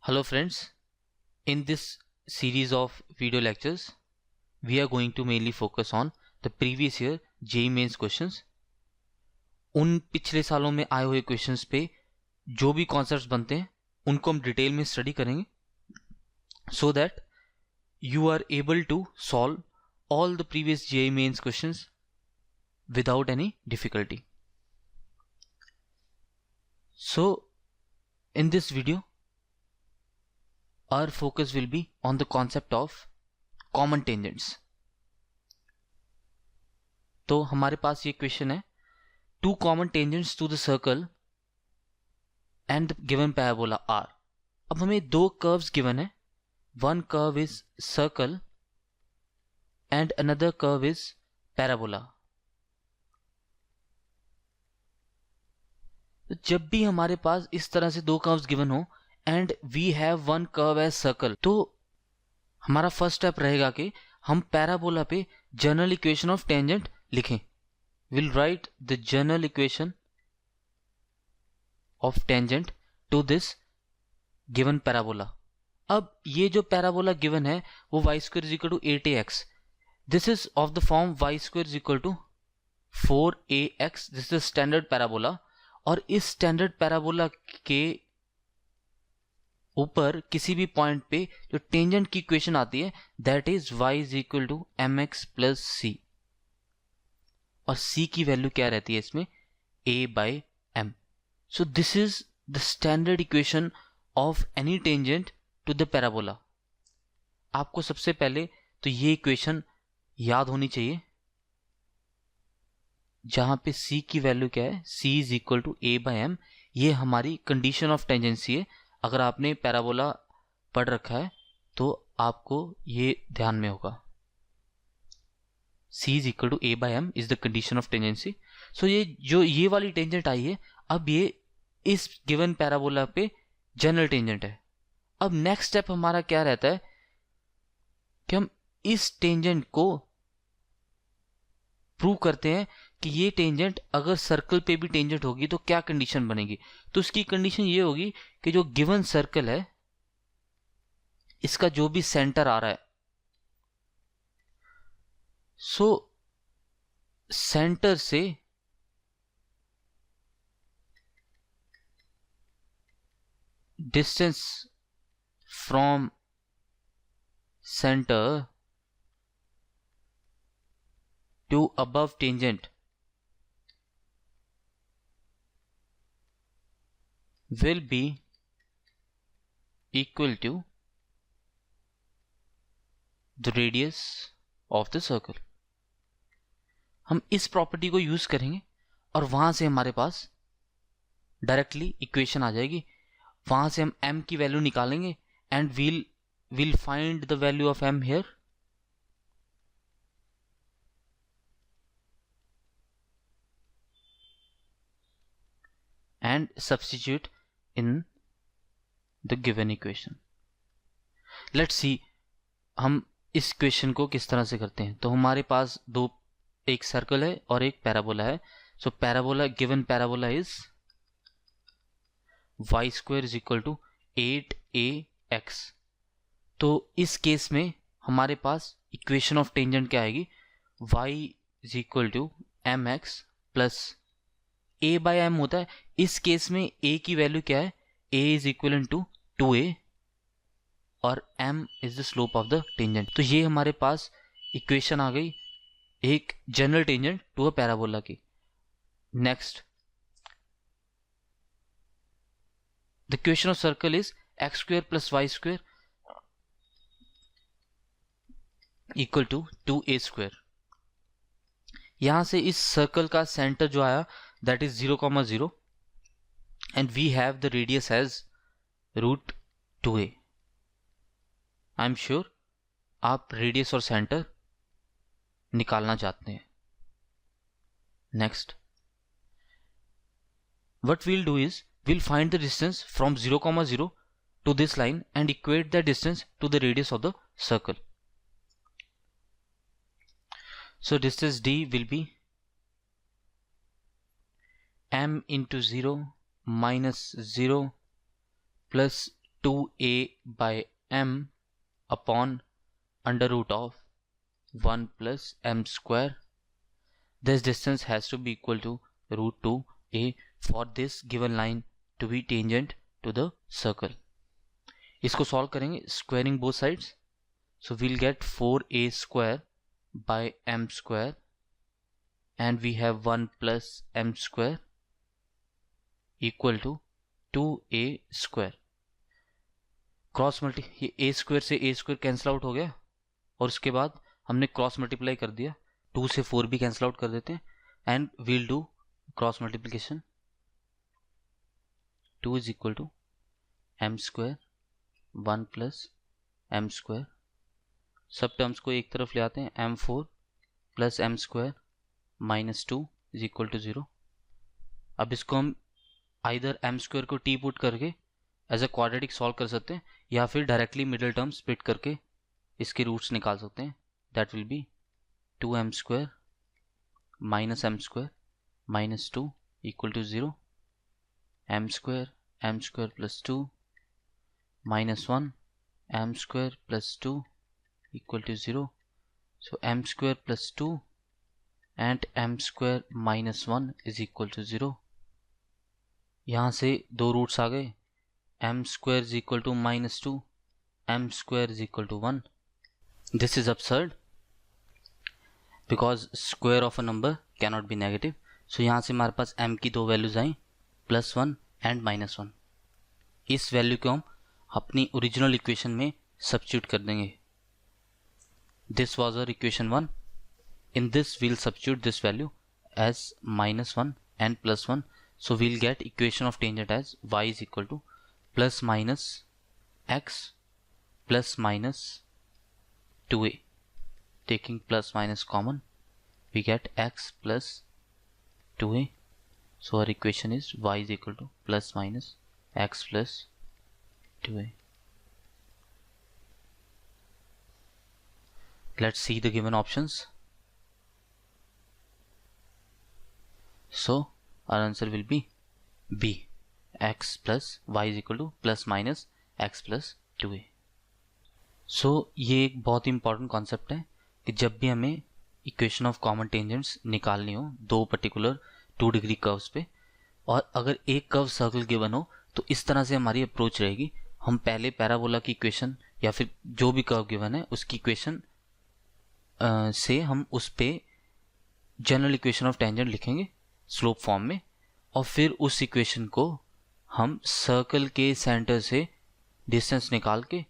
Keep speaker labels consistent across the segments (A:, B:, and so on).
A: Hello friends, in this series of video lectures, we are going to mainly focus on the previous year JEE Mains questions. उन पिछले सालों में आए हुए questions पे जो भी कॉन्सेप्ट्स बनते हैं उनको हम डिटेल में स्टडी करेंगे so that you are able to solve all the previous JEE Mains questions without any difficulty. So in this video our focus will be on the concept of common tangents. तो हमारे पास ये question है, two common tangents to the circle and the given parabola are. अब हमें दो curves given है, one curve is circle and another curve is parabola. तो जब भी हमारे पास इस तरह से दो कर्व्स गिवन हो and we have one curve as circle, तो हमारा फर्स्ट स्टेप रहेगा कि हम पैराबोला पे जनरल इक्वेशन ऑफ टेंजेंट लिखें. Will write the general equation of tangent to this given parabola. अब ये जो पैराबोला गिवन है वो y square is equal to 8ax. This is of the form y square is equal to 4ax. This is standard parabola. और इस standard parabola के ऊपर किसी भी पॉइंट पे जो टेंजेंट की इक्वेशन आती है that is y is equal to mx plus c. और c की वैल्यू क्या रहती है इसमें, a by m. So this is the standard equation of any tangent to the parabola. आपको सबसे पहले तो ये इक्वेशन याद होनी चाहिए जहां पे c की वैल्यू क्या है, c is equal to a by m. ये हमारी कंडीशन ऑफ टेंजेंसी है. अगर आपने पैराबोला पढ़ रखा है तो आपको ये ध्यान में होगा. c is equal to a by m is the condition of tangency. So ये वाली टेंजेंट आई है, अब ये इस गिवन पैराबोला पे जनरल टेंजेंट है. अब नेक्स्ट स्टेप हमारा क्या रहता है कि हम इस टेंजेंट को प्रूव करते हैं कि ये टेंजेंट अगर सर्कल पे भी टेंजेंट होगी तो क्या कंडीशन बनेगी. तो उसकी कंडीशन ये होगी कि जो गिवन सर्कल है इसका जो भी सेंटर आ रहा है, सो सेंटर से distance from centre to above tangent will be equal to the radius of the circle. हम इस प्रॉपर्टी को यूज करेंगे और वहां से हमारे पास डायरेक्टली इक्वेशन आ जाएगी. वहां से हम m की वैल्यू निकालेंगे and we'll find the value of m here. And substitute in the given equation. Let's see हम इस क्वेश्चन को किस तरह से करते हैं. तो हमारे पास एक सर्कल है और एक पैराबोला है. So parabola, given parabola is y square is equal to 8ax. तो इस केस में हमारे पास इक्वेशन ऑफ टेंजेंट क्या आएगी, y is equal to mx plus a by m होता है. इस केस में a की वैल्यू क्या है, a is equal to 2a और m is the slope of the tangent. तो ये हमारे पास इक्वेशन आ गई एक general tangent to a parabola की. Next, the equation of circle is x square plus y square equal to 2a square. यहां से इस सर्कल का सेंटर जो आया that is 0,0 and we have the radius as root 2a. I'm sure आप radius और centre निकालना चाहते हैं. Next, what we'll do is we'll find the distance from 0,0 to this line and equate the distance to the radius of the circle. So distance d will be m into 0 minus 0 plus 2a by m upon under root of 1 plus m square. This distance has to be equal to root 2a for this given line to be tangent to the circle. इसको solve करेंगे squaring both sides, so we'll get 4a square by m square and we have 1 plus m square equal to 2a square. Cross multi a square से a square cancel out हो गया और उसके बाद हमने cross multiply कर दिया, 2 से 4 भी कैंसिल आउट कर देते हैं and we'll do cross multiplication. 2 is equal to m square 1 plus m square. सब टर्म्स को एक तरफ ले आते हैं, m4 plus m square minus 2 is equal to 0. अब इसको हम आइदर m स्क्वायर को t पुट करके एज अ क्वाड्रेटिक सॉल्व कर सकते हैं या फिर डायरेक्टली मिडिल टर्म स्प्लिट करके इसके रूट्स निकाल सकते हैं. That will be 2m square minus m square minus 2 equal to 0. m square plus 2 minus 1 m square plus 2 equal to 0. So m square plus 2 and m square minus 1 is equal to 0. यहाँ से दो roots आ गए, m square is equal to minus 2, m square is equal to 1. This is absurd because square of a number cannot be negative. So यहाँ से हमारे पास m की दो values I, +1 and -1. इस वैल्यू को हम अपनी ओरिजिनल इक्वेशन में सब्स्टिट्यूट कर देंगे. This was our equation 1. In this we'll substitute this value as -1 and +1. So we'll get equation of tangent as y is equal to plus minus x plus minus 2a. Taking plus minus common, we get x plus 2a. So our equation is y is equal to plus minus x plus 2a. Let's see the given options. So our answer will be B, x plus y is equal to plus minus x plus 2a. So ये एक बहुत important concept है कि जब भी हमें equation of common tangents निकालनी हो दो पर्टिकुलर 2 डिग्री कर्व्स पे, और अगर एक कर्व सर्कल गिवन हो तो इस तरह से हमारी अप्रोच रहेगी. हम पहले पैराबोला की इक्वेशन या फिर जो भी कर्व गिवन है उसकी इक्वेशन से हम उस पे जनरल इक्वेशन ऑफ टेंजेंट लिखेंगे स्लोप फॉर्म में, और फिर उस इक्वेशन को हम सर्कल के सेंटर से डिस्टेंस निकाल के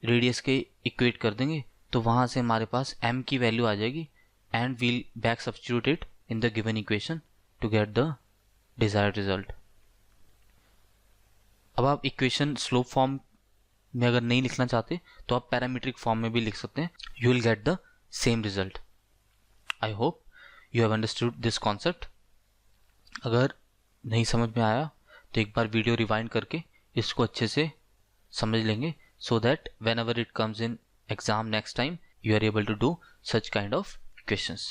A: रेडियस के इक्वेट कर देंगे. तो वहाँ से हमारे पास m की वैल्यू आ जाएगी and we'll back substitute it in the given equation to get the desired result. अब आप इक्वेशन स्लोप फॉर्म में अगर नहीं लिखना चाहते तो आप पैरामीट्रिक फॉर्म में भी लिख सकते हैं. You will get the same result. I hope you have understood this concept. अगर नहीं समझ में आया तो एक बार वीडियो रिवाइंड करके इसको अच्छे से समझ लेंगे, so that whenever it comes in exam next time you are able to do such kind of questions.